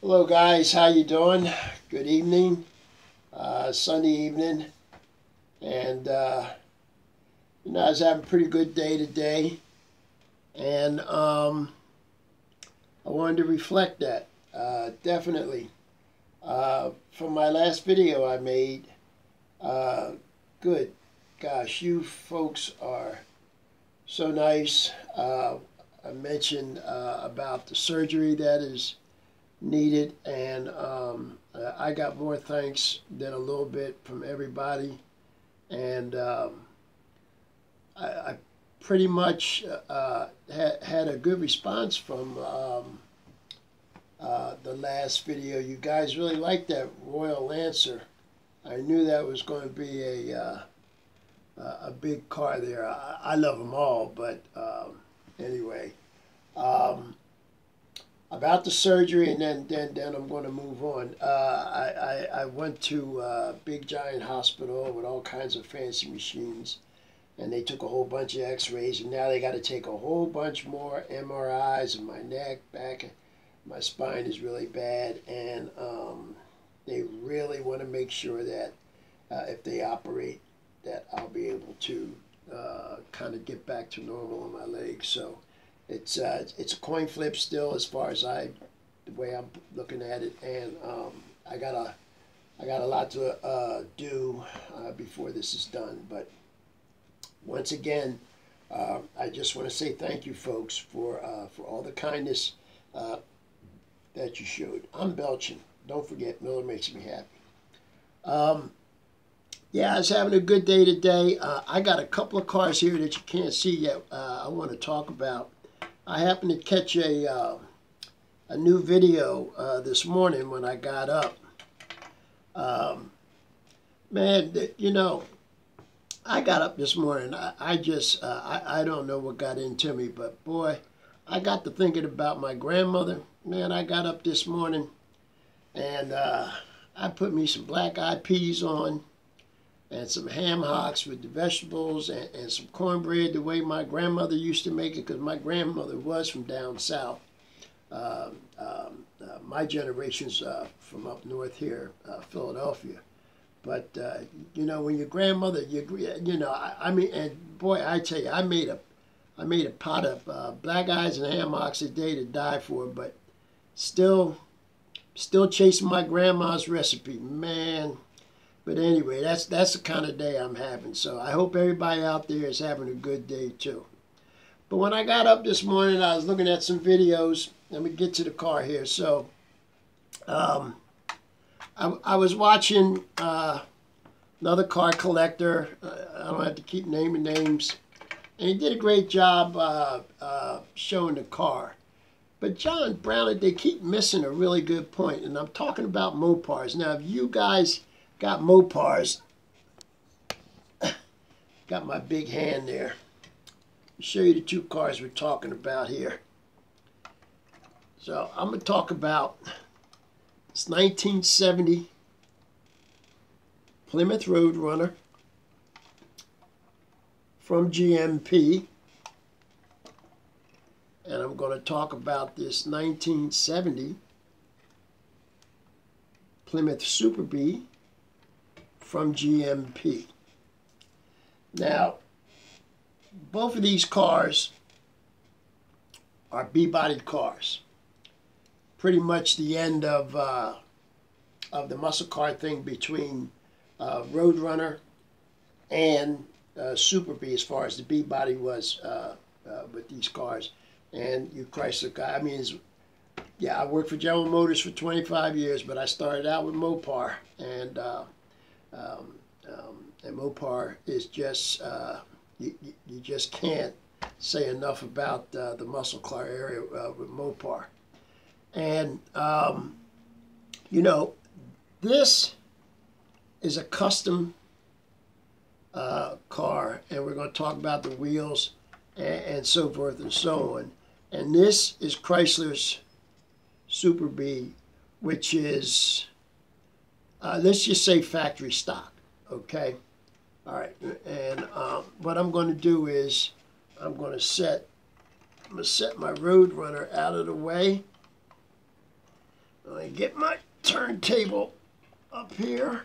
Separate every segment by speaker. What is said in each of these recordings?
Speaker 1: Hello guys, how you doing? Good evening, Sunday evening, and I was having a pretty good day today, and I wanted to reflect that definitely from my last video I made. Good, gosh, you folks are so nice. I mentioned about the surgery that is needed, and I got more thanks than a little bit from everybody, and I pretty much had a good response from the last video. You guys really liked that Royal Lancer. I knew that was going to be a big car there. I love them all, but anyway. About the surgery, and then I'm going to move on. I went to a big giant hospital with all kinds of fancy machines, and they took a whole bunch of x-rays, and now they got to take a whole bunch more MRIs of my neck, back. My spine is really bad, and they really want to make sure that if they operate, that I'll be able to kind of get back to normal on my legs. So it's a coin flip still, as far as the way I'm looking at it, and I got a lot to do before this is done. But once again, I just want to say thank you, folks, for all the kindness that you showed. I'm belching. Don't forget, Miller makes me happy. Yeah, I was having a good day today. I got a couple of cars here that you can't see yet. I want to talk about. I happened to catch a new video this morning when I got up. Man, I got up this morning. I don't know what got into me, but boy, I got to thinking about my grandmother. Man, I got up this morning and I put me some black-eyed peas on and some ham hocks with the vegetables, and some cornbread the way my grandmother used to make it, because my grandmother was from down south. My generation's from up north here, Philadelphia. But, when your grandmother, I mean, and boy, I tell you, I made a pot of black eyes and ham hocks a day to die for, but still chasing my grandma's recipe, man. But anyway, that's the kind of day I'm having. So I hope everybody out there is having a good day too. But when I got up this morning, I was looking at some videos. Let me get to the car here. So I was watching another car collector. I don't have to keep naming names. And he did a great job showing the car. But John Brown, they keep missing a really good point. And I'm talking about Mopars. Now, if you guys got Mopars, got my big hand there. I'll show you the two cars we're talking about here. So I'm going to talk about this 1970 Plymouth Roadrunner from GMP. And I'm going to talk about this 1970 Plymouth Super Bee from GMP. Now, both of these cars are B-bodied cars. Pretty much the end of the muscle car thing between Roadrunner and Super Bee, as far as the B-body was with these cars. And you Chrysler guy, I mean, yeah, I worked for General Motors for 25 years, but I started out with Mopar, and Mopar is just, you just can't say enough about the muscle car area with Mopar. And, this is a custom car, and we're going to talk about the wheels and so forth and so on. And this is Chrysler's Super Bee, which is, let's just say factory stock, okay? All right, and what I'm going to do is I'm going to set my Roadrunner out of the way. get my turntable up here.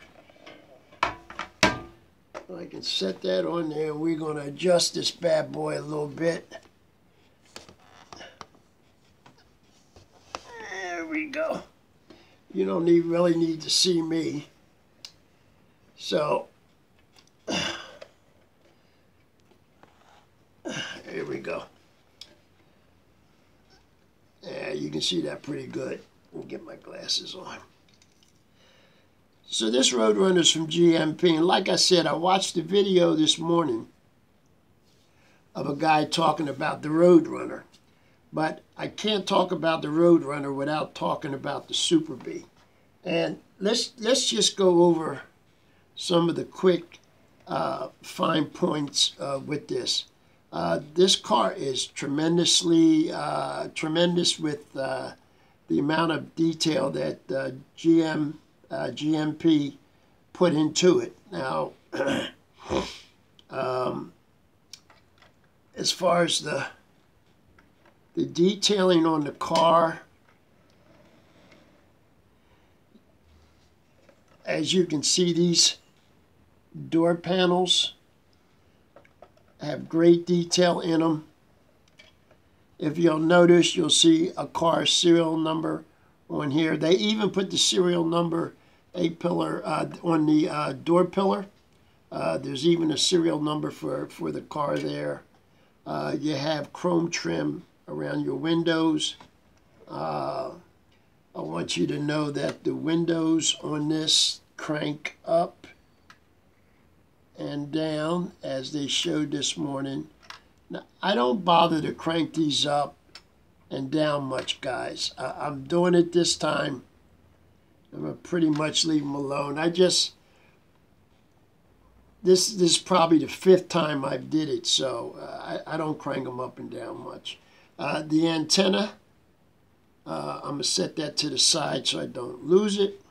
Speaker 1: I can set that on there. We're going to adjust this bad boy a little bit. There we go. You don't really need to see me. So, here we go. Yeah, you can see that pretty good. Let me get my glasses on. So this Roadrunner's from GMP, and like I said, I watched a video this morning of a guy talking about the Roadrunner. But I can't talk about the Roadrunner without talking about the Super Bee. And let's just go over some of the quick fine points with this. This car is tremendous with the amount of detail that GMP put into it. Now, as far as the detailing on the car, as you can see, these door panels have great detail in them. If you'll notice, you'll see a car serial number on here. They even put the serial number A-pillar on the door pillar. There's even a serial number for the car there. You have chrome trim around your windows. I want you to know that the windows on this crank up and down as they showed this morning. Now, I don't bother to crank these up and down much, guys. I'm doing it this time. I'm going to pretty much leave them alone. This is probably the 5th time I did it, so I don't crank them up and down much. The antenna, I'm going to set that to the side so I don't lose it.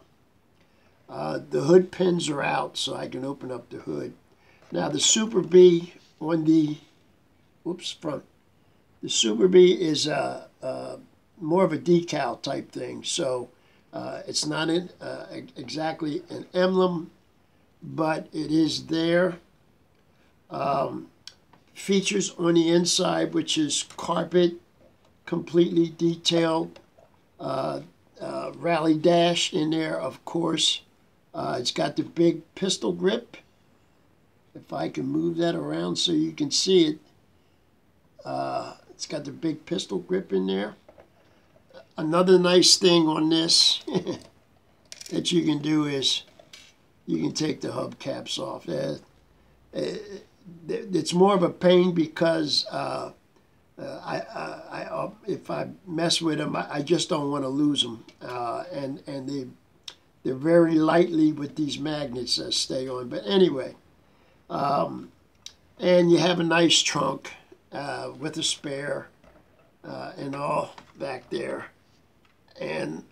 Speaker 1: The hood pins are out, so I can open up the hood. Now the Super Bee on the front. The Super Bee is more of a decal type thing, so it's not exactly an emblem, but it is there. Features on the inside, which is carpet, completely detailed. Rally dash in there, of course. It's got the big pistol grip. If I can move that around so you can see it. It's got the big pistol grip in there. Another nice thing on this that you can do is you can take the hubcaps off. It's more of a pain because if I mess with them, I just don't want to lose them. And they're very lightly with these magnets that stay on. But anyway, and you have a nice trunk with a spare and all back there. And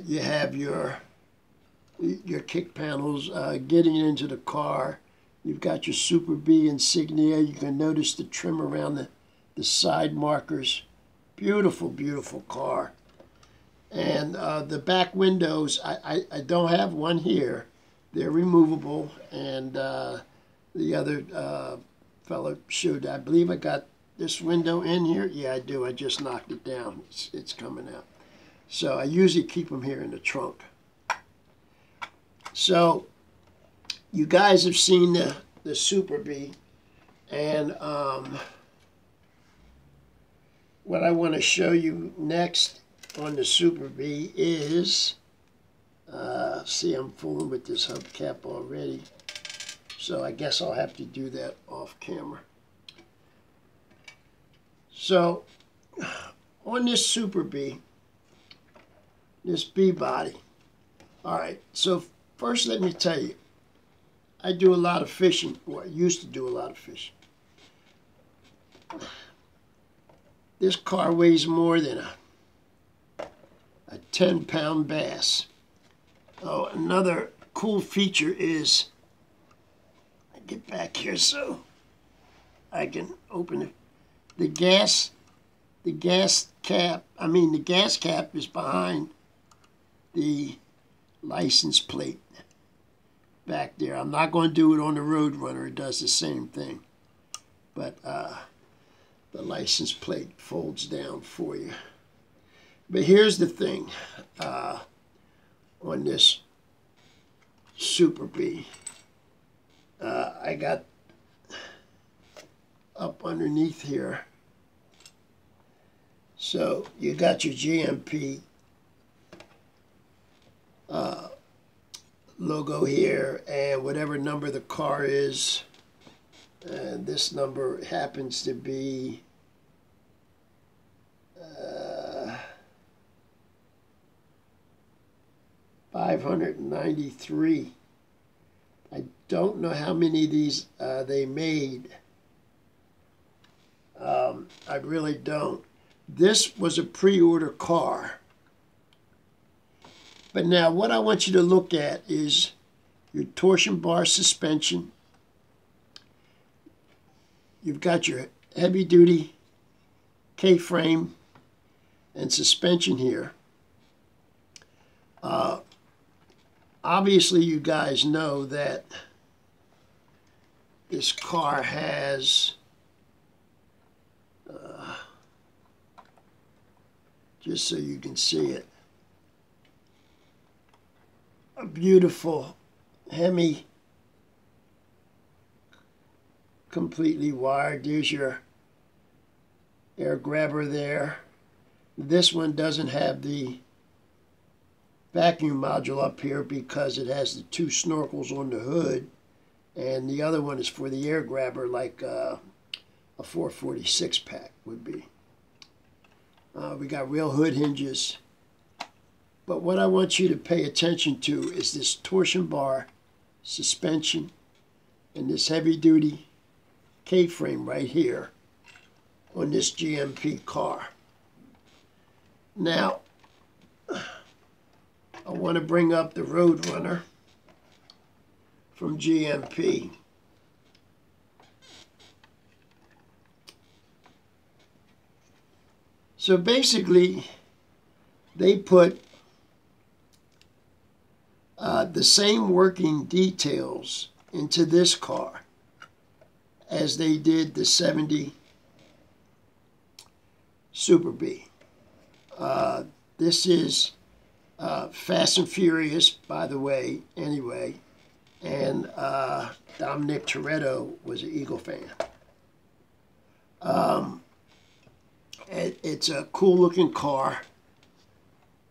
Speaker 1: you have your kick panels getting into the car. You've got your Super Bee insignia. You can notice the trim around the side markers. Beautiful, beautiful car. And the back windows, I don't have one here. They're removable. And the other fellow showed, I believe I got this window in here. Yeah, I do. I just knocked it down. It's coming out. So I usually keep them here in the trunk. So you guys have seen the Super Bee, and what I want to show you next on the Super Bee is, see, I'm fooling with this hubcap already, so I guess I'll have to do that off camera. So on this Super Bee, this bee body, all right, so first let me tell you, I do a lot of fishing, or I used to do a lot of fishing. This car weighs more than a 10-pound bass. Oh, another cool feature is, I get back here so I can open it. The gas cap, the gas cap is behind the license plate back there. I'm not going to do it on the Roadrunner. It does the same thing. But the license plate folds down for you. But here's the thing on this Super B. I got up underneath here. So you got your GMP logo here and whatever number the car is. And this number happens to be 593. I don't know how many of these they made. I really don't. This was a pre-order car. But now what I want you to look at is your torsion bar suspension. You've got your heavy-duty K-frame and suspension here. Obviously, you guys know that this car has just so you can see it, a beautiful Hemi, completely wired. There's your air grabber there. This one doesn't have the vacuum module up here because it has the two snorkels on the hood, and the other one is for the air grabber like a 446 pack would be. We got real hood hinges. But what I want you to pay attention to is this torsion bar suspension and this heavy-duty K-frame right here on this GMP car. Now, I want to bring up the Roadrunner from GMP. So basically, they put the same working details into this car as they did the 70 Super B. This is Fast and Furious, by the way, anyway. And Dominic Toretto was an Eagle fan. It's a cool-looking car.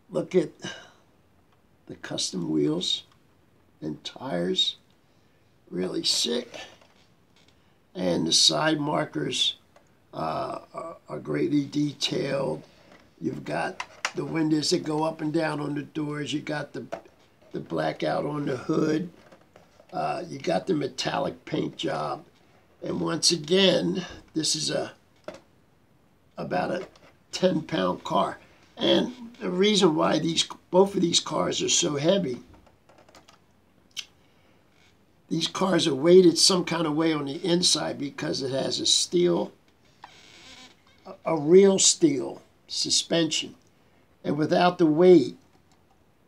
Speaker 1: Look at the custom wheels and tires. Really sick. And the side markers are greatly detailed. You've got the windows that go up and down on the doors. You got the blackout on the hood. You got the metallic paint job. And once again, this is about a 10-pound car. And the reason why both of these cars are so heavy, these cars are weighted some kind of way on the inside because it has a real steel suspension. And without the weight,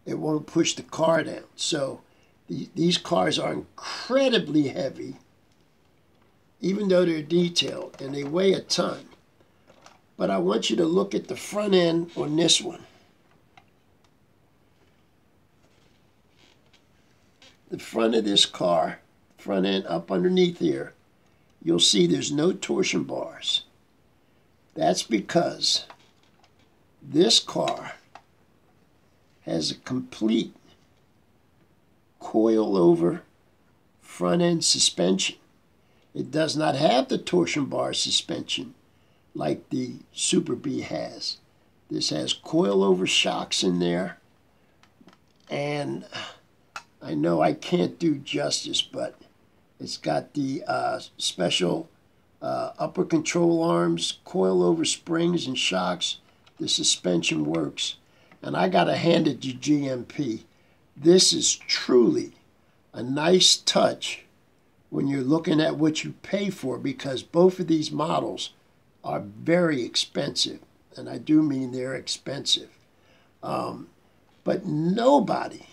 Speaker 1: it won't push the car down. So these cars are incredibly heavy, even though they're detailed, and they weigh a ton. But I want you to look at the front end on this one. The front of this car, front end up underneath here, you'll see there's no torsion bars. That's because this car has a complete coil-over front-end suspension. It does not have the torsion bar suspension like the Super B has. This has coil-over shocks in there, and I know I can't do justice, but it's got the special upper control arms, coil-over springs and shocks. The suspension works, and I gotta hand it to GMP. This is truly a nice touch when you're looking at what you pay for, because both of these models are very expensive. and I do mean they're expensive. But nobody,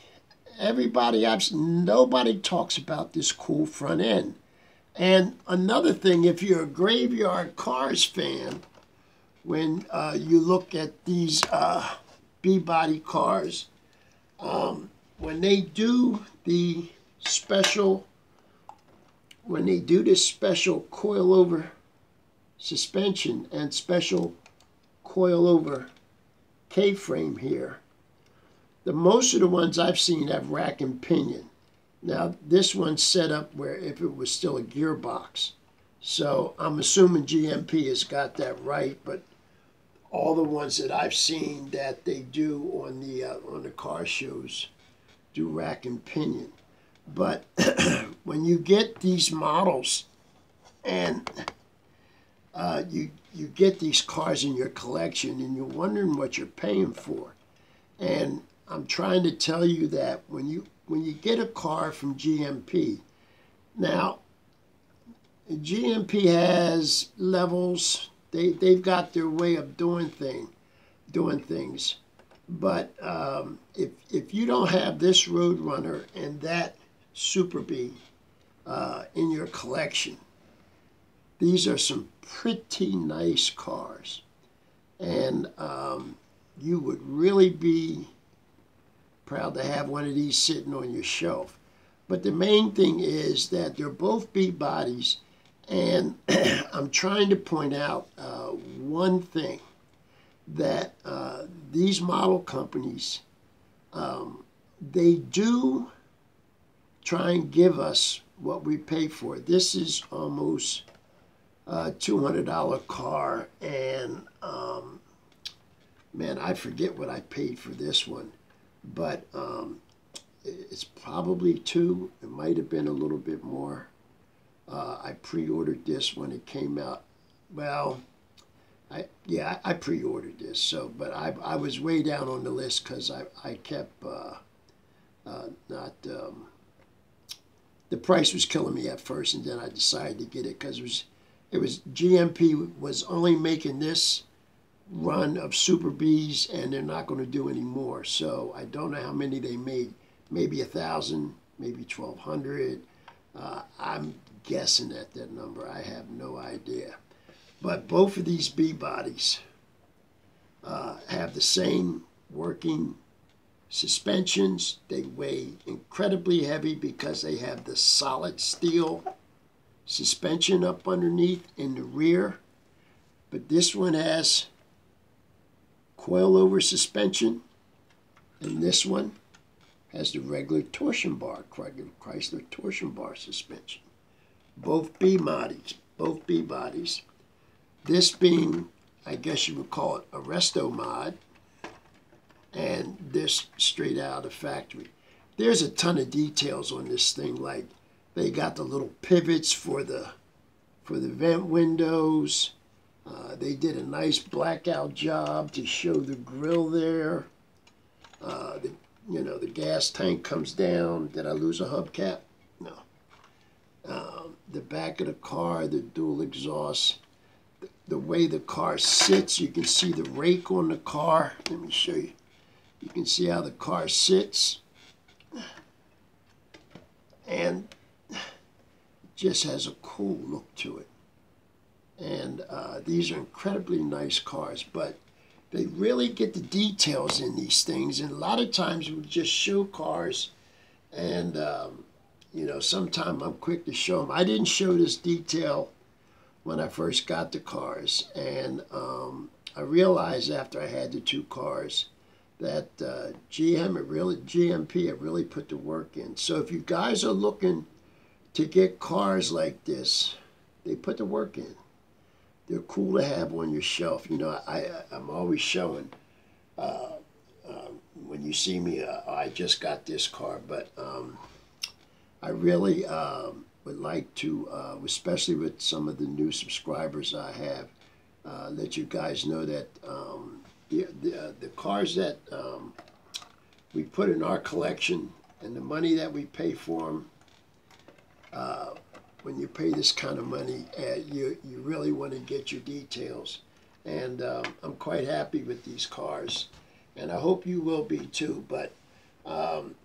Speaker 1: everybody I've seen, nobody talks about this cool front end. And another thing, if you're a Graveyard Cars fan, when you look at these B-body cars, when they do the special, this special coilover suspension and special coilover K-frame here, most of the ones I've seen have rack and pinion. Now this one's set up where if it was still a gearbox. So I'm assuming GMP has got that right, but all the ones that I've seen that they do on the car shows do rack and pinion. But when you get these models and you get these cars in your collection and you're wondering what you're paying for, and I'm trying to tell you that when you get a car from GMP, now GMP has levels. They've got their way of doing things. But if you don't have this Roadrunner and that Super B in your collection, these are some pretty nice cars, and you would really be proud to have one of these sitting on your shelf. But the main thing is that they're both B bodies, and I'm trying to point out one thing, that these model companies, they do try and give us what we pay for. This is almost a $200 car, and man, I forget what I paid for this one, but it's probably $2. It might have been a little bit more. I pre-ordered this when it came out. Well, I pre-ordered this, so, but I was way down on the list because I kept not, the price was killing me at first, and then I decided to get it because it was GMP was only making this run of Super Bs, and they're not going to do any more. So I don't know how many they made. Maybe 1,000, maybe 1,200. I'm guessing at that number. I have no idea. But both of these B bodies have the same working suspensions. They weigh incredibly heavy because they have the solid steel suspension up underneath in the rear. But this one has coilover suspension, and this one has the regular torsion bar, Chrysler torsion bar suspension. Both B bodies. This being, I guess you would call it a resto mod, and this straight out of the factory. There's a ton of details on this thing, like they got the little pivots for the vent windows. They did a nice blackout job to show the grill there. The gas tank comes down. Did I lose a hubcap? No. The back of the car, the dual exhaust, the way the car sits, you can see the rake on the car. Let me show you. You can see how the car sits. And it just has a cool look to it. And these are incredibly nice cars, but they really get the details in these things. And a lot of times we just show cars, and sometimes I'm quick to show them. I didn't show this detail when I first got the cars, and I realized after I had the two cars that GMP had really put the work in. So if you guys are looking to get cars like this, they put the work in. They're cool to have on your shelf. I'm always showing, when you see me, I just got this car, but I really would like to, especially with some of the new subscribers I have, let you guys know that the cars that we put in our collection and the money that we pay for them, when you pay this kind of money, you really want to get your details. And I'm quite happy with these cars, and I hope you will be too. But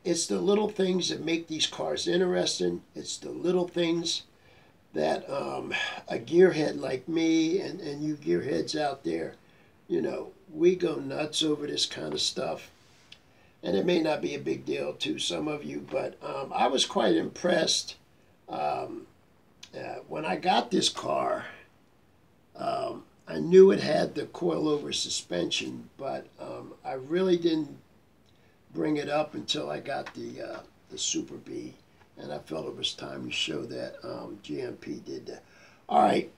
Speaker 1: it's the little things that make these cars interesting. It's the little things that a gearhead like me and you gearheads out there, you know, we go nuts over this kind of stuff. And it may not be a big deal to some of you, but I was quite impressed. When I got this car, I knew it had the coilover suspension, but I really didn't bring it up until I got the Super B, and I felt it was time to show that GMP did that. All right,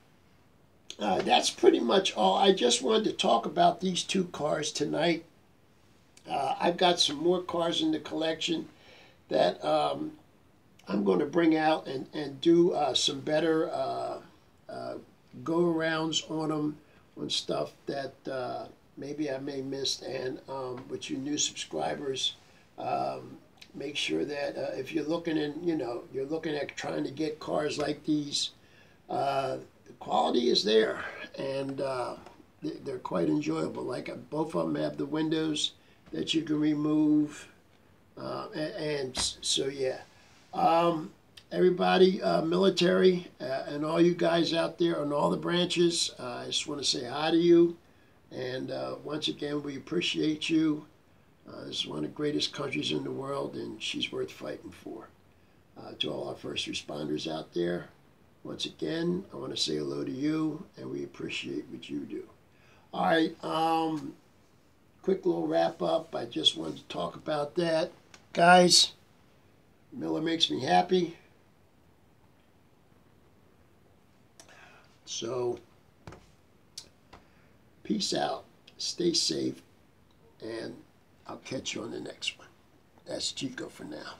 Speaker 1: that's pretty much all. I just wanted to talk about these two cars tonight. I've got some more cars in the collection that I'm going to bring out and do some better go-arounds on them, on stuff that maybe I may miss. And with you new subscribers, make sure that if you're looking in, you know, you're looking at trying to get cars like these, the quality is there, and they're quite enjoyable. Like both of them have the windows that you can remove, and so yeah. Everybody, military, and all you guys out there on all the branches, I just want to say hi to you. And once again, we appreciate you. This is one of the greatest countries in the world, and she's worth fighting for. To all our first responders out there, once again, I want to say hello to you, and we appreciate what you do. All right, quick little wrap up. I just wanted to talk about that. Guys, Miller makes me happy. So, peace out, stay safe, and I'll catch you on the next one. That's Chico for now.